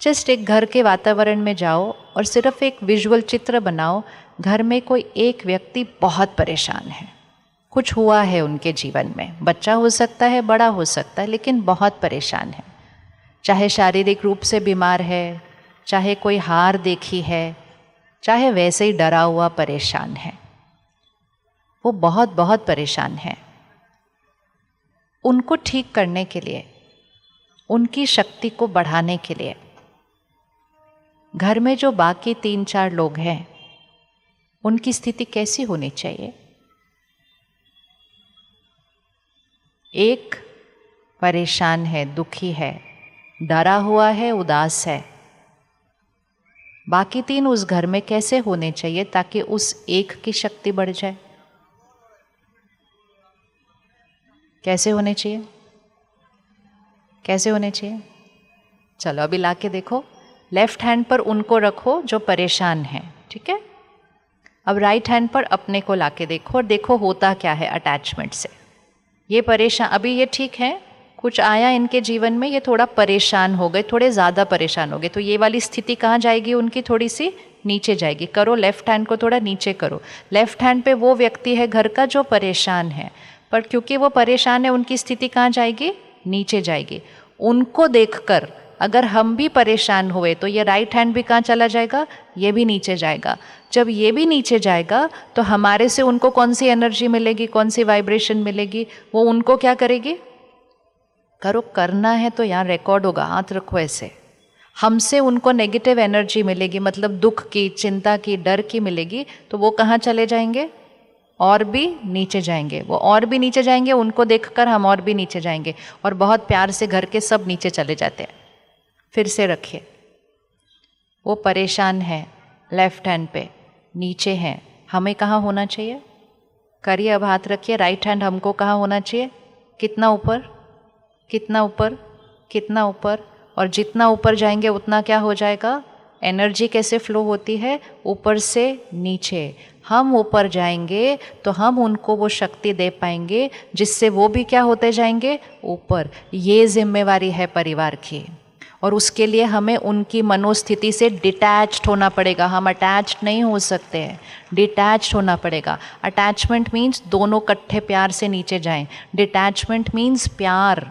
Just एक घर के वातावरण में जाओ और सिर्फ एक विजुअल चित्र बनाओ। घर में कोई एक व्यक्ति बहुत परेशान है, कुछ हुआ है उनके जीवन में, बच्चा हो सकता है, बड़ा हो सकता है, लेकिन बहुत परेशान है। चाहे शारीरिक रूप से बीमार है, चाहे कोई हार देखी है, चाहे वैसे ही डरा हुआ परेशान है, वो बहुत बहुत परेशान है। उनको ठीक करने के लिए, उनकी शक्ति को बढ़ाने के लिए घर में जो बाकी 3-4 लोग हैं उनकी स्थिति कैसी होनी चाहिए? एक परेशान है, दुखी है, डरा हुआ है, उदास है। बाकी 3 उस घर में कैसे होने चाहिए ताकि उस एक की शक्ति बढ़ जाए? कैसे होने चाहिए? कैसे होने चाहिए? चलो अभी ला के देखो। लेफ्ट हैंड पर उनको रखो जो परेशान हैं, ठीक है? अब राइट हैंड पर अपने को ला के देखो और देखो होता क्या है अटैचमेंट से। ये परेशान, अभी ये ठीक है, कुछ आया इनके जीवन में, ये थोड़ा परेशान हो गए, थोड़े ज़्यादा परेशान हो गए, तो ये वाली स्थिति कहाँ जाएगी उनकी? थोड़ी सी नीचे जाएगी। करो लेफ्ट हैंड को थोड़ा नीचे करो। लेफ्ट हैंड पे वो व्यक्ति है घर का जो परेशान है, पर क्योंकि वो परेशान है उनकी स्थिति कहाँ जाएगी? नीचे जाएगी। उनको देखकर अगर हम भी परेशान हुए तो ये राइट हैंड भी कहाँ चला जाएगा? ये भी नीचे जाएगा। जब ये भी नीचे जाएगा तो हमारे से उनको कौन सी एनर्जी मिलेगी, कौन सी वाइब्रेशन मिलेगी? वो उनको क्या करेगी? करो, करना है तो यहाँ रिकॉर्ड होगा, हाथ रखो ऐसे। हमसे उनको नेगेटिव एनर्जी मिलेगी, मतलब दुख की, चिंता की, डर की मिलेगी, तो वो कहाँ चले जाएंगे? और भी नीचे जाएंगे। वो और भी नीचे जाएंगे, उनको देखकर हम और भी नीचे जाएंगे, और बहुत प्यार से घर के सब नीचे चले जाते हैं। फिर से रखिए, वो परेशान है, लेफ्ट हैंड पे नीचे हैं, हमें कहाँ होना चाहिए? करिए, अब हाथ रखिए। राइट हैंड हमको कहाँ होना चाहिए? कितना ऊपर, कितना ऊपर, कितना ऊपर? और जितना ऊपर जाएंगे उतना क्या हो जाएगा? एनर्जी कैसे फ्लो होती है? ऊपर से नीचे। हम ऊपर जाएंगे तो हम उनको वो शक्ति दे पाएंगे जिससे वो भी क्या होते जाएंगे? ऊपर। ये जिम्मेवारी है परिवार की, और उसके लिए हमें उनकी मनोस्थिति से डिटैच्ड होना पड़ेगा। हम अटैच्ड नहीं हो सकते हैं, डिटैच्ड होना पड़ेगा। अटैचमेंट मीन्स दोनों इकट्ठे प्यार से नीचे जाएं। डिटैचमेंट मीन्स प्यार।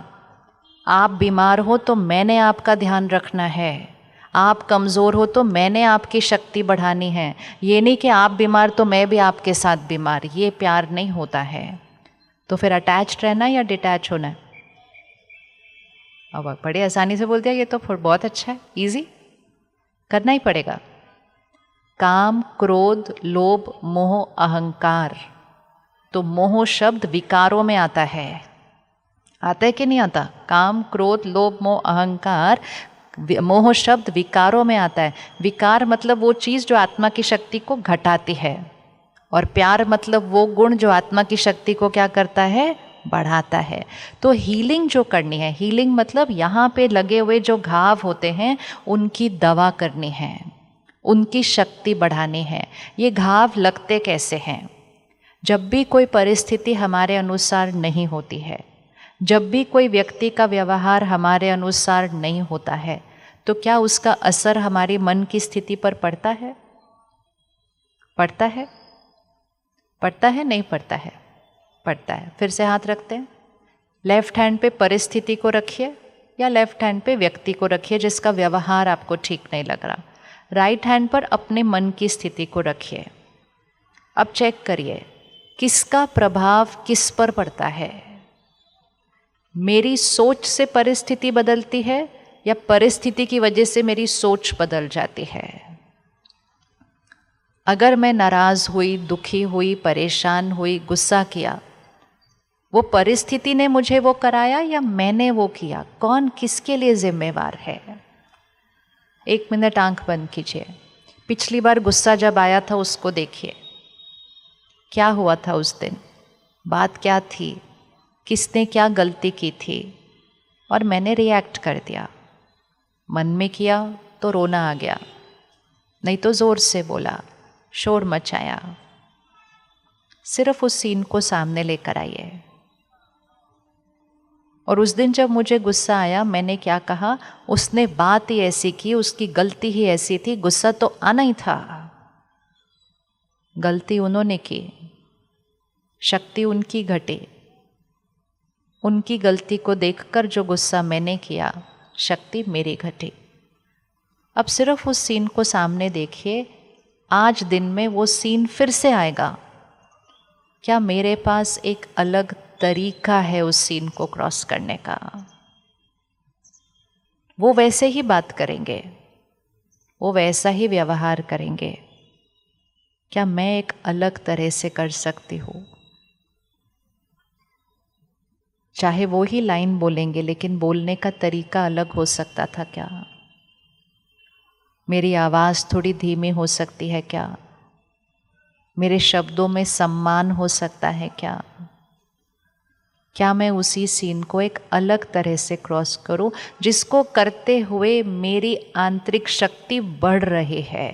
आप बीमार हो तो मैंने आपका ध्यान रखना है, आप कमज़ोर हो तो मैंने आपकी शक्ति बढ़ानी है। ये नहीं कि आप बीमार तो मैं भी आपके साथ बीमार, ये प्यार नहीं होता है। तो फिर अटैच्ड रहना या डिटैच होना है? अब बड़े आसानी से बोल दिया, ये तो फिर बहुत अच्छा है, इजी, करना ही पड़ेगा। काम, क्रोध, लोभ, मोह, अहंकार। तो मोह शब्द विकारों में आता है कि नहीं आता? काम, क्रोध, लोभ, मोह, अहंकार, मोह शब्द विकारों में आता है। विकार मतलब वो चीज़ जो आत्मा की शक्ति को घटाती है, और प्यार मतलब वो गुण जो आत्मा की शक्ति को क्या करता है? बढ़ाता है। तो हीलिंग जो करनी है, हीलिंग मतलब यहाँ पे लगे हुए जो घाव होते हैं उनकी दवा करनी है, उनकी शक्ति बढ़ानी है। ये घाव लगते कैसे हैं? जब भी कोई परिस्थिति हमारे अनुसार नहीं होती है, जब भी कोई व्यक्ति का व्यवहार हमारे अनुसार नहीं होता है, तो क्या उसका असर हमारी मन की स्थिति पर पड़ता है? पड़ता है? पड़ता है? नहीं पड़ता है? पड़ता है। फिर से हाथ रखते हैं। लेफ्ट हैंड पे परिस्थिति को रखिए या लेफ्ट हैंड पे व्यक्ति को रखिए जिसका व्यवहार आपको ठीक नहीं लग रहा। राइट हैंड पर अपने मन की स्थिति को रखिए। अब चेक करिए किसका प्रभाव किस पर पड़ता है। मेरी सोच से परिस्थिति बदलती है या परिस्थिति की वजह से मेरी सोच बदल जाती है? अगर मैं नाराज़ हुई, दुखी हुई, परेशान हुई, गुस्सा किया, वो परिस्थिति ने मुझे वो कराया या मैंने वो किया? कौन किसके लिए जिम्मेवार है? 1 मिनट आंख बंद कीजिए। पिछली बार गुस्सा जब आया था उसको देखिए, क्या हुआ था उस दिन, बात क्या थी, किसने क्या गलती की थी, और मैंने रिएक्ट कर दिया। मन में किया तो रोना आ गया, नहीं तो ज़ोर से बोला, शोर मचाया। सिर्फ उस सीन को सामने लेकर आइए। और उस दिन जब मुझे गुस्सा आया, मैंने क्या कहा, उसने बात ही ऐसी की, उसकी गलती ही ऐसी थी, गुस्सा तो आना ही था। गलती उन्होंने की, शक्ति उनकी घटी। उनकी गलती को देखकर जो गुस्सा मैंने किया, शक्ति मेरी घटी। अब सिर्फ उस सीन को सामने देखिए, आज दिन में वो सीन फिर से आएगा। क्या मेरे पास एक अलग तरीका है उस सीन को क्रॉस करने का? वो वैसे ही बात करेंगे, वो वैसा ही व्यवहार करेंगे। क्या मैं एक अलग तरह से कर सकती हूँ? चाहे वो ही लाइन बोलेंगे, लेकिन बोलने का तरीका अलग हो सकता था क्या? मेरी आवाज़ थोड़ी धीमी हो सकती है क्या? मेरे शब्दों में सम्मान हो सकता है क्या? क्या मैं उसी सीन को एक अलग तरह से क्रॉस करूं, जिसको करते हुए मेरी आंतरिक शक्ति बढ़ रही है?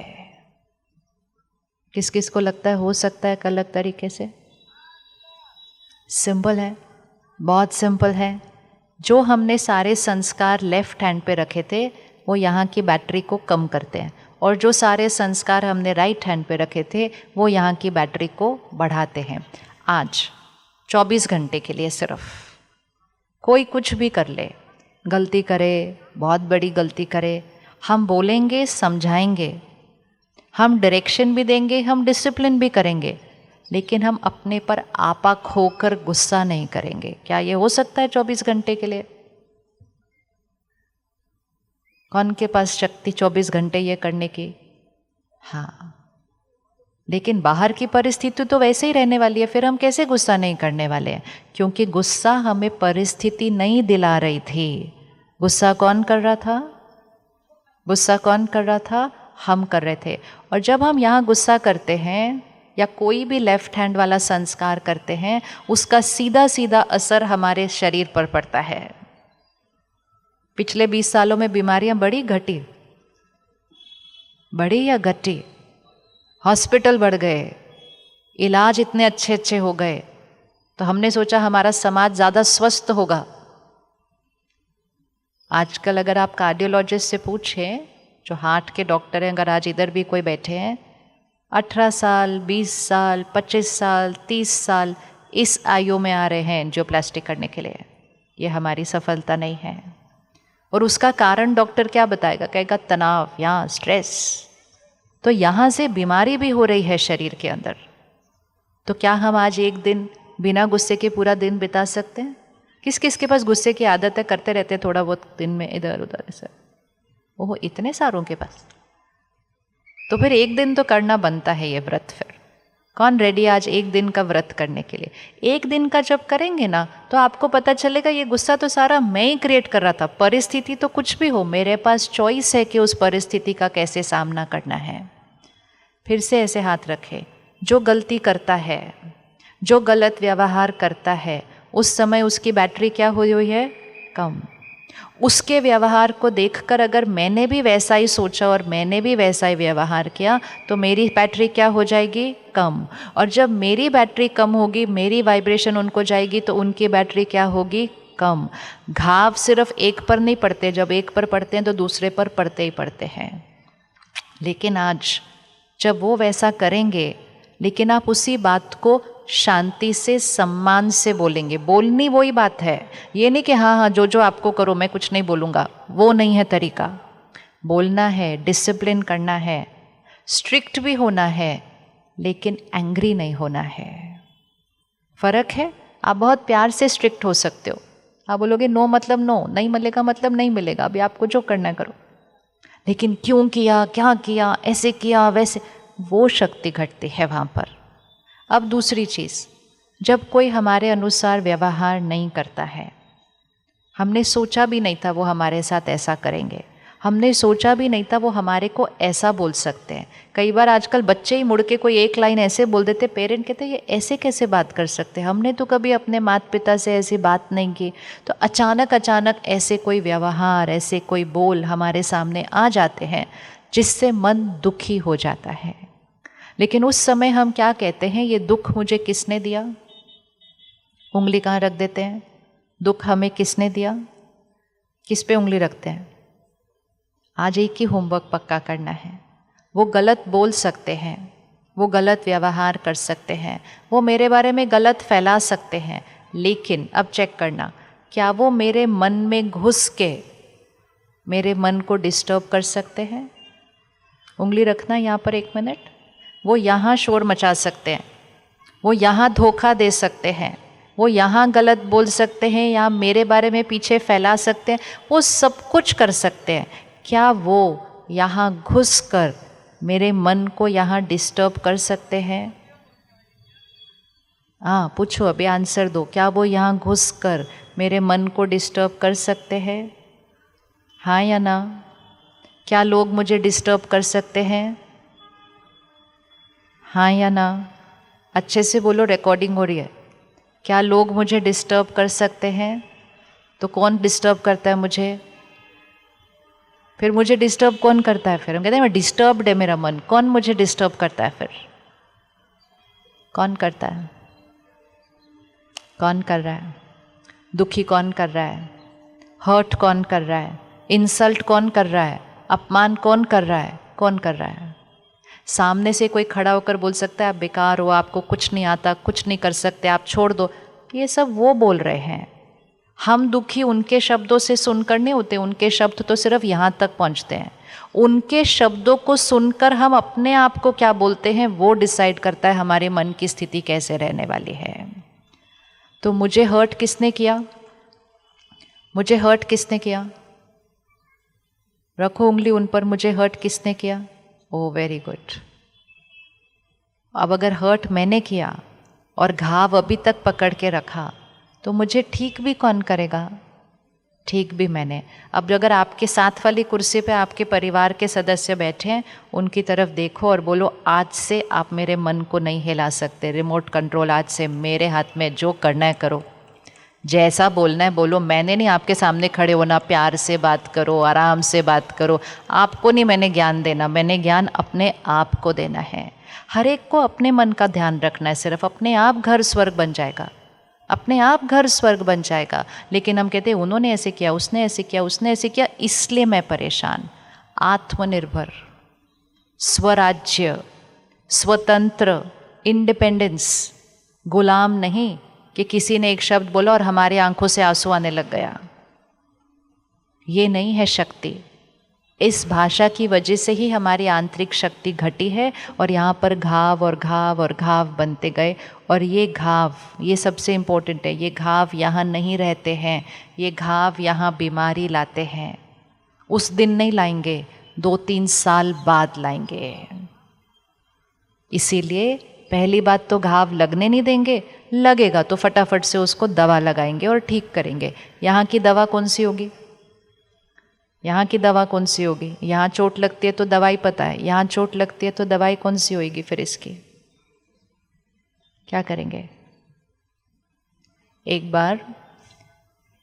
किस किस को लगता है हो सकता है एक अलग तरीके से? सिंपल है, बहुत सिंपल है। जो हमने सारे संस्कार लेफ्ट हैंड पे रखे थे, वो यहाँ की बैटरी को कम करते हैं, और जो सारे संस्कार हमने राइट हैंड पे रखे थे, वो यहाँ की बैटरी को बढ़ाते हैं। आज 24 घंटे के लिए सिर्फ कोई कुछ भी कर ले, गलती करे, बहुत बड़ी गलती करे, हम बोलेंगे, समझाएंगे, हम डायरेक्शन भी देंगे, हम डिसिप्लिन भी करेंगे, लेकिन हम अपने पर आपा खोकर गुस्सा नहीं करेंगे। क्या ये हो सकता है 24 घंटे के लिए? कौन के पास शक्ति 24 घंटे ये करने की? हाँ, लेकिन बाहर की परिस्थिति तो वैसे ही रहने वाली है, फिर हम कैसे गुस्सा नहीं करने वाले हैं? क्योंकि गुस्सा हमें परिस्थिति नहीं दिला रही थी। गुस्सा कौन कर रहा था? गुस्सा कौन कर रहा था? हम कर रहे थे। और जब हम यहाँ गुस्सा करते हैं या कोई भी लेफ्ट हैंड वाला संस्कार करते हैं, उसका सीधा सीधा असर हमारे शरीर पर पड़ता है। पिछले 20 सालों में बीमारियां बढ़ी घटी? बढ़ी या घटी? हॉस्पिटल बढ़ गए, इलाज इतने अच्छे अच्छे हो गए, तो हमने सोचा हमारा समाज ज़्यादा स्वस्थ होगा। आजकल अगर आप कार्डियोलॉजिस्ट से पूछें, जो हार्ट के डॉक्टर हैं, अगर आज इधर भी कोई बैठे हैं, 18 साल, 20 साल, 25 साल, 30 साल इस आयु में आ रहे हैं एंजियोप्लास्टी करने के लिए। ये हमारी सफलता नहीं है। और उसका कारण डॉक्टर क्या बताएगा? कहेगा तनाव या स्ट्रेस। तो यहाँ से बीमारी भी हो रही है शरीर के अंदर। तो क्या हम आज एक दिन बिना गुस्से के पूरा दिन बिता सकते हैं? किस किस के पास गुस्से की आदत है, करते रहते हैं थोड़ा बहुत दिन में इधर उधर ऐसा? ओह, इतने सारों के पास। तो फिर एक दिन तो करना बनता है ये व्रत। फिर कौन रेडी आज एक दिन का व्रत करने के लिए? एक दिन का जब करेंगे ना, तो आपको पता चलेगा ये गुस्सा तो सारा मैं ही क्रिएट कर रहा था। परिस्थिति तो कुछ भी हो, मेरे पास चॉइस है कि उस परिस्थिति का कैसे सामना करना है। फिर से ऐसे हाथ रखे। जो गलती करता है, जो गलत व्यवहार करता है, उस समय उसकी बैटरी क्या हुई हुई है? कम। उसके व्यवहार को देखकर अगर मैंने भी वैसा ही सोचा और मैंने भी वैसा ही व्यवहार किया, तो मेरी बैटरी क्या हो जाएगी? कम। और जब मेरी बैटरी कम होगी, मेरी वाइब्रेशन उनको जाएगी, तो उनकी बैटरी क्या होगी? कम। घाव सिर्फ एक पर नहीं पड़ते, जब एक पर पड़ते हैं तो दूसरे पर पड़ते ही पड़ते हैं। लेकिन आज जब वो वैसा करेंगे, लेकिन आप उसी बात को शांति से, सम्मान से बोलेंगे। बोलनी वही बात है, ये नहीं कि हाँ हाँ जो जो आपको करो मैं कुछ नहीं बोलूँगा, वो नहीं है तरीका। बोलना है, डिसिप्लिन करना है, स्ट्रिक्ट भी होना है, लेकिन एंग्री नहीं होना है। फ़र्क है। आप बहुत प्यार से स्ट्रिक्ट हो सकते हो। आप बोलोगे नो मतलब नो, नहीं मिलेगा मतलब नहीं मिलेगा, अभी आपको जो करना है करो। लेकिन क्यों किया, क्या किया, ऐसे किया, वैसे, वो शक्ति घटती है वहाँ पर। अब दूसरी चीज़, जब कोई हमारे अनुसार व्यवहार नहीं करता है, हमने सोचा भी नहीं था वो हमारे साथ ऐसा करेंगे, हमने सोचा भी नहीं था वो हमारे को ऐसा बोल सकते हैं। कई बार आजकल बच्चे ही मुड़ के कोई एक लाइन ऐसे बोल देते, पेरेंट कहते ये ऐसे कैसे बात कर सकते हैं, हमने तो कभी अपने माता पिता से ऐसी बात नहीं की। तो अचानक ऐसे कोई व्यवहार, ऐसे कोई बोल हमारे सामने आ जाते हैं, जिससे मन दुखी हो जाता है। लेकिन उस समय हम क्या कहते हैं? ये दुख मुझे किसने दिया? उंगली कहाँ रख देते हैं? दुख हमें किसने दिया? किस पे उंगली रखते हैं? आज एक ही होमवर्क पक्का करना है। वो गलत बोल सकते हैं, वो गलत व्यवहार कर सकते हैं, वो मेरे बारे में गलत फैला सकते हैं, लेकिन अब चेक करना, क्या वो मेरे मन में घुस के मेरे मन को डिस्टर्ब कर सकते हैं? उंगली रखना यहाँ पर 1 मिनट। वो यहाँ शोर मचा सकते हैं, वो यहाँ धोखा दे सकते हैं, वो यहाँ गलत बोल सकते हैं, यहाँ मेरे बारे में पीछे फैला सकते हैं, वो सब कुछ कर सकते हैं। क्या वो यहाँ घुस कर मेरे मन को यहाँ डिस्टर्ब कर सकते हैं? हाँ, पूछो, अभी आंसर दो। क्या वो यहाँ घुस कर मेरे मन को डिस्टर्ब कर सकते हैं? हाँ या ना? क्या लोग मुझे डिस्टर्ब कर सकते हैं? हाँ या ना? अच्छे से बोलो, रिकॉर्डिंग हो रही है। क्या लोग मुझे डिस्टर्ब कर सकते हैं? तो कौन डिस्टर्ब करता है मुझे? फिर मुझे डिस्टर्ब कौन करता है? फिर हम कहते हैं मैं डिस्टर्ब्ड है मेरा मन। कौन मुझे डिस्टर्ब करता है? फिर कौन करता है? कौन कर रहा है? दुखी कौन कर रहा है? हर्ट कौन कर रहा है? इंसल्ट कौन कर रहा है? अपमान कौन कर रहा है? कौन कर रहा है? सामने से कोई खड़ा होकर बोल सकता है आप बेकार हो, आपको कुछ नहीं आता, कुछ नहीं कर सकते, आप छोड़ दो। ये सब वो बोल रहे हैं। हम दुखी उनके शब्दों से सुनकर नहीं होते, उनके शब्द तो सिर्फ यहाँ तक पहुँचते हैं। उनके शब्दों को सुनकर हम अपने आप को क्या बोलते हैं वो डिसाइड करता है हमारे मन की स्थिति कैसे रहने वाली है। तो मुझे हर्ट किसने किया? मुझे हर्ट किसने किया? रखो उंगली उन पर। मुझे हर्ट किसने किया? Oh very good. अब अगर हर्ट मैंने किया और घाव अभी तक पकड़ के रखा तो मुझे ठीक भी कौन करेगा? ठीक भी मैंने। अब अगर आपके साथ वाली कुर्सी पे आपके परिवार के सदस्य बैठे हैं, उनकी तरफ देखो और बोलो आज से आप मेरे मन को नहीं हिला सकते। रिमोट कंट्रोल आज से मेरे हाथ में, जो करना है करो, जैसा बोलना है बोलो। मैंने नहीं आपके सामने खड़े होना, प्यार से बात करो, आराम से बात करो। आपको नहीं मैंने ज्ञान देना, मैंने ज्ञान अपने आप को देना है। हर एक को अपने मन का ध्यान रखना है, सिर्फ अपने आप घर स्वर्ग बन जाएगा, अपने आप घर स्वर्ग बन जाएगा। लेकिन हम कहते हैं उन्होंने ऐसे किया, उसने ऐसे किया, उसने ऐसे किया, इसलिए मैं परेशान। आत्मनिर्भर, स्वराज्य, स्वतंत्र, इंडिपेंडेंस, गुलाम नहीं कि किसी ने एक शब्द बोला और हमारी आंखों से आंसू आने लग गया। ये नहीं है शक्ति। इस भाषा की वजह से ही हमारी आंतरिक शक्ति घटी है और यहाँ पर घाव और घाव और घाव बनते गए। और ये घाव, ये सबसे इम्पोर्टेंट है, ये घाव यहाँ नहीं रहते हैं, ये घाव यहाँ बीमारी लाते हैं। उस दिन नहीं लाएंगे, 2-3 साल बाद लाएंगे। इसीलिए पहली बात तो घाव लगने नहीं देंगे, लगेगा तो फटाफट से उसको दवा लगाएंगे और ठीक करेंगे। यहाँ की दवा कौन सी होगी? यहाँ की दवा कौन सी होगी? यहाँ चोट लगती है तो दवाई पता है, यहाँ चोट लगती है तो दवाई कौन सी होगी? फिर इसकी क्या करेंगे? एक बार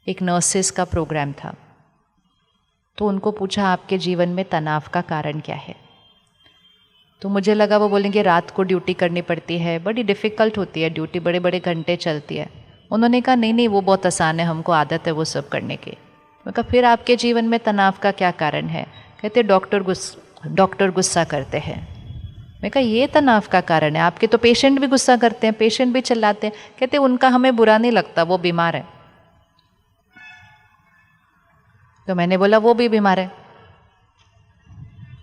एक नर्सेस का प्रोग्राम था, तो उनको पूछा आपके जीवन में तनाव का कारण क्या है? तो मुझे लगा वो बोलेंगे रात को ड्यूटी करनी पड़ती है, बड़ी डिफ़िकल्ट होती है ड्यूटी, बड़े बड़े घंटे चलती है। उन्होंने कहा नहीं नहीं, वो बहुत आसान है, हमको आदत है वो सब करने की। मैं कहा फिर आपके जीवन में तनाव का क्या कारण है? कहते डॉक्टर गुस्सा करते हैं। मैं कहा ये तनाव का कारण है? आपके तो पेशेंट भी गुस्सा करते हैं, पेशेंट भी चिल्लाते हैं। कहते उनका हमें बुरा नहीं लगता, वो बीमार है। तो मैंने बोला वो भी बीमार है।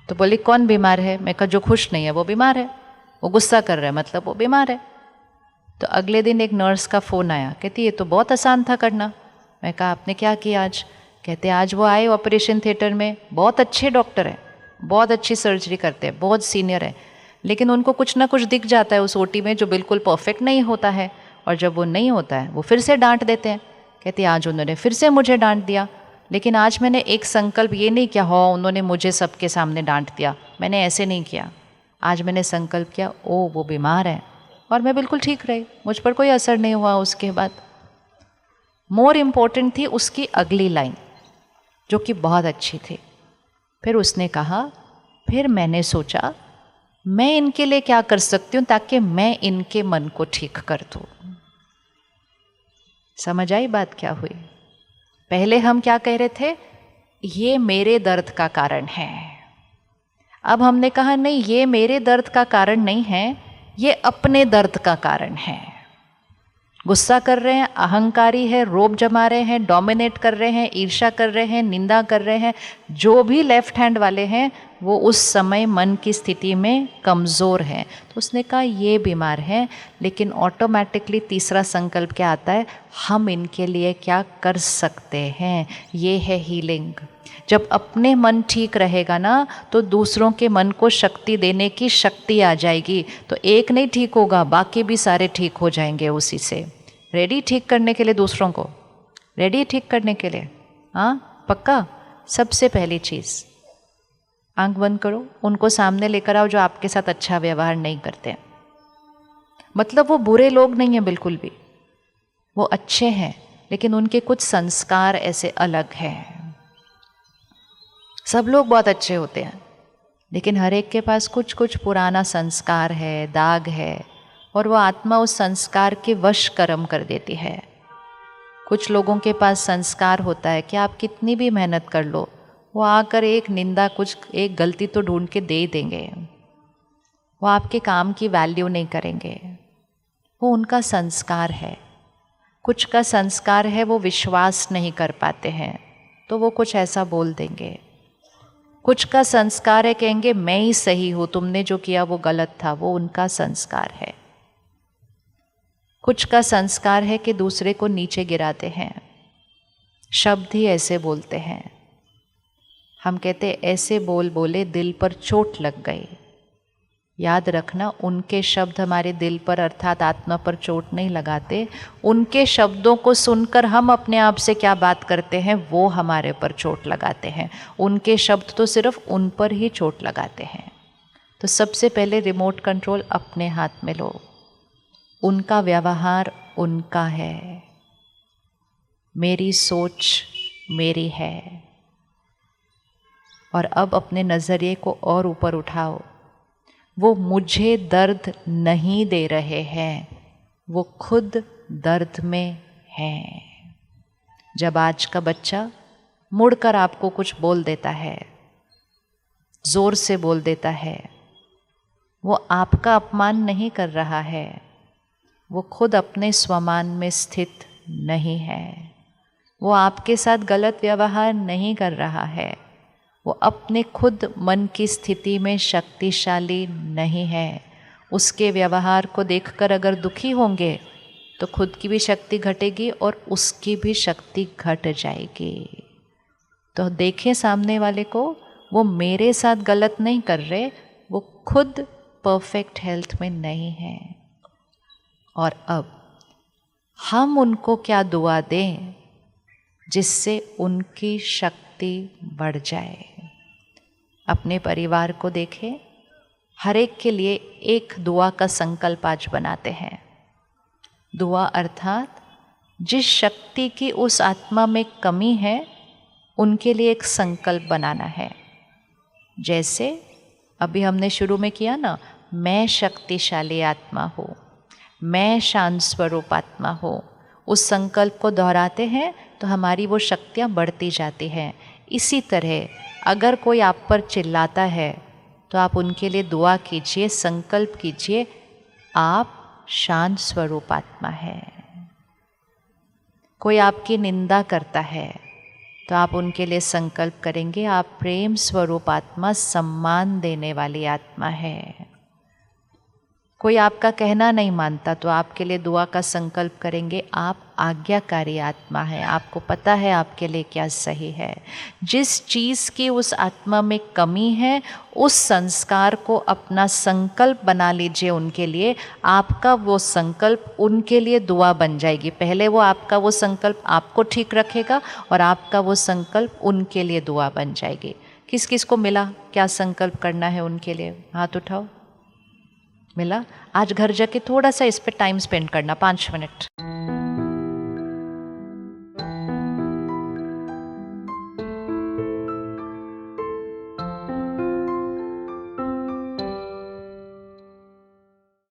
तो बोली कौन बीमार है? मैं कहा जो खुश नहीं है वो बीमार है, वो गुस्सा कर रहा है मतलब वो बीमार है। तो अगले दिन एक नर्स का फ़ोन आया, कहती ये तो बहुत आसान था करना। मैं कहा आपने क्या किया आज? कहते आज वो आए ऑपरेशन थिएटर में, बहुत अच्छे डॉक्टर हैं, बहुत अच्छी सर्जरी करते हैं, बहुत सीनियर है, लेकिन उनको कुछ ना कुछ दिख जाता है उस ओटी में जो बिल्कुल परफेक्ट नहीं होता है, और जब वो नहीं होता है वो फिर से डांट देते हैं। कहते आज उन्होंने फिर से मुझे डांट दिया, लेकिन आज मैंने एक संकल्प ये नहीं किया हो उन्होंने मुझे सबके सामने डांट दिया, मैंने ऐसे नहीं किया। आज मैंने संकल्प किया ओ वो बीमार है, और मैं बिल्कुल ठीक रही, मुझ पर कोई असर नहीं हुआ उसके बाद। मोर इम्पोर्टेंट थी उसकी अगली लाइन जो कि बहुत अच्छी थी। फिर उसने कहा फिर मैंने सोचा मैं इनके लिए क्या कर सकती हूँ ताकि मैं इनके मन को ठीक कर दूँ। समझ आई बात क्या हुई? पहले हम क्या कह रहे थे, ये मेरे दर्द का कारण है। अब हमने कहा नहीं, ये मेरे दर्द का कारण नहीं है, ये अपने दर्द का कारण है। गुस्सा कर रहे हैं, अहंकारी है, रोब जमा रहे हैं, डोमिनेट कर रहे हैं, ईर्ष्या कर रहे हैं, निंदा कर रहे हैं, जो भी लेफ्ट हैंड वाले हैं वो उस समय मन की स्थिति में कमज़ोर हैं। तो उसने कहा ये बीमार हैं, लेकिन ऑटोमेटिकली तीसरा संकल्प क्या आता है, हम इनके लिए क्या कर सकते हैं। ये है हीलिंग। जब अपने मन ठीक रहेगा ना तो दूसरों के मन को शक्ति देने की शक्ति आ जाएगी। तो एक नहीं ठीक होगा, बाकी भी सारे ठीक हो जाएंगे उसी से। रेडी ठीक करने के लिए दूसरों को? रेडी ठीक करने के लिए? हाँ पक्का? सबसे पहली चीज़, आंख बंद करो, उनको सामने लेकर आओ जो आपके साथ अच्छा व्यवहार नहीं करते। मतलब वो बुरे लोग नहीं हैं बिल्कुल भी, वो अच्छे हैं, लेकिन उनके कुछ संस्कार ऐसे अलग हैं। सब लोग बहुत अच्छे होते हैं, लेकिन हर एक के पास कुछ कुछ पुराना संस्कार है, दाग है, और वो आत्मा उस संस्कार के वश कर्म कर देती है। कुछ लोगों के पास संस्कार होता है कि आप कितनी भी मेहनत कर लो, वो आकर एक निंदा, कुछ एक गलती तो ढूंढ के दे देंगे। वो आपके काम की वैल्यू नहीं करेंगे, वो उनका संस्कार है। कुछ का संस्कार है वो विश्वास नहीं कर पाते हैं, तो वो कुछ ऐसा बोल देंगे। कुछ का संस्कार है कहेंगे मैं ही सही हूँ, तुमने जो किया वो गलत था, वो उनका संस्कार है। कुछ का संस्कार है कि दूसरे को नीचे गिराते हैं, शब्द ही ऐसे बोलते हैं। हम कहते ऐसे बोल बोले दिल पर चोट लग गई। याद रखना, उनके शब्द हमारे दिल पर अर्थात आत्मा पर चोट नहीं लगाते। उनके शब्दों को सुनकर हम अपने आप से क्या बात करते हैं वो हमारे पर चोट लगाते हैं। उनके शब्द तो सिर्फ उन पर ही चोट लगाते हैं। तो सबसे पहले रिमोट कंट्रोल अपने हाथ में लो। उनका व्यवहार उनका है, मेरी सोच मेरी है। और अब अपने नज़रिए को और ऊपर उठाओ। वो मुझे दर्द नहीं दे रहे हैं, वो खुद दर्द में हैं। जब आज का बच्चा मुड़कर आपको कुछ बोल देता है, ज़ोर से बोल देता है, वो आपका अपमान नहीं कर रहा है, वो खुद अपने स्वमान में स्थित नहीं है। वो आपके साथ गलत व्यवहार नहीं कर रहा है, वो अपने खुद मन की स्थिति में शक्तिशाली नहीं है। उसके व्यवहार को देखकर अगर दुखी होंगे तो खुद की भी शक्ति घटेगी और उसकी भी शक्ति घट जाएगी। तो देखें सामने वाले को, वो मेरे साथ गलत नहीं कर रहे, वो खुद परफेक्ट हेल्थ में नहीं है। और अब हम उनको क्या दुआ दें जिससे उनकी शक्ति बढ़ जाए। अपने परिवार को देखें, हर एक के लिए एक दुआ का संकल्प आज बनाते हैं। दुआ अर्थात जिस शक्ति की उस आत्मा में कमी है उनके लिए एक संकल्प बनाना है। जैसे अभी हमने शुरू में किया ना, मैं शक्तिशाली आत्मा हूँ, मैं शांत स्वरूप आत्मा हूँ। उस संकल्प को दोहराते हैं तो हमारी वो शक्तियाँ बढ़ती जाती हैं। इसी तरह अगर कोई आप पर चिल्लाता है तो आप उनके लिए दुआ कीजिए, संकल्प कीजिए, आप शांत स्वरूप आत्मा है। कोई आपकी निंदा करता है तो आप उनके लिए संकल्प करेंगे, आप प्रेम स्वरूप आत्मा, सम्मान देने वाली आत्मा है। कोई आपका कहना नहीं मानता तो आपके लिए दुआ का संकल्प करेंगे, आप आज्ञाकारी आत्मा है, आपको पता है आपके लिए क्या सही है। जिस चीज़ की उस आत्मा में कमी है उस संस्कार को अपना संकल्प बना लीजिए उनके लिए। आपका वो संकल्प उनके लिए दुआ बन जाएगी। पहले वो आपका वो संकल्प आपको ठीक रखेगा और आपका वो संकल्प उनके लिए दुआ बन जाएगी। किस किस को मिला क्या संकल्प करना है उनके लिए? हाथ उठाओ। मिला? आज घर जाके थोड़ा सा इस पे टाइम स्पेंड करना, 5 मिनट।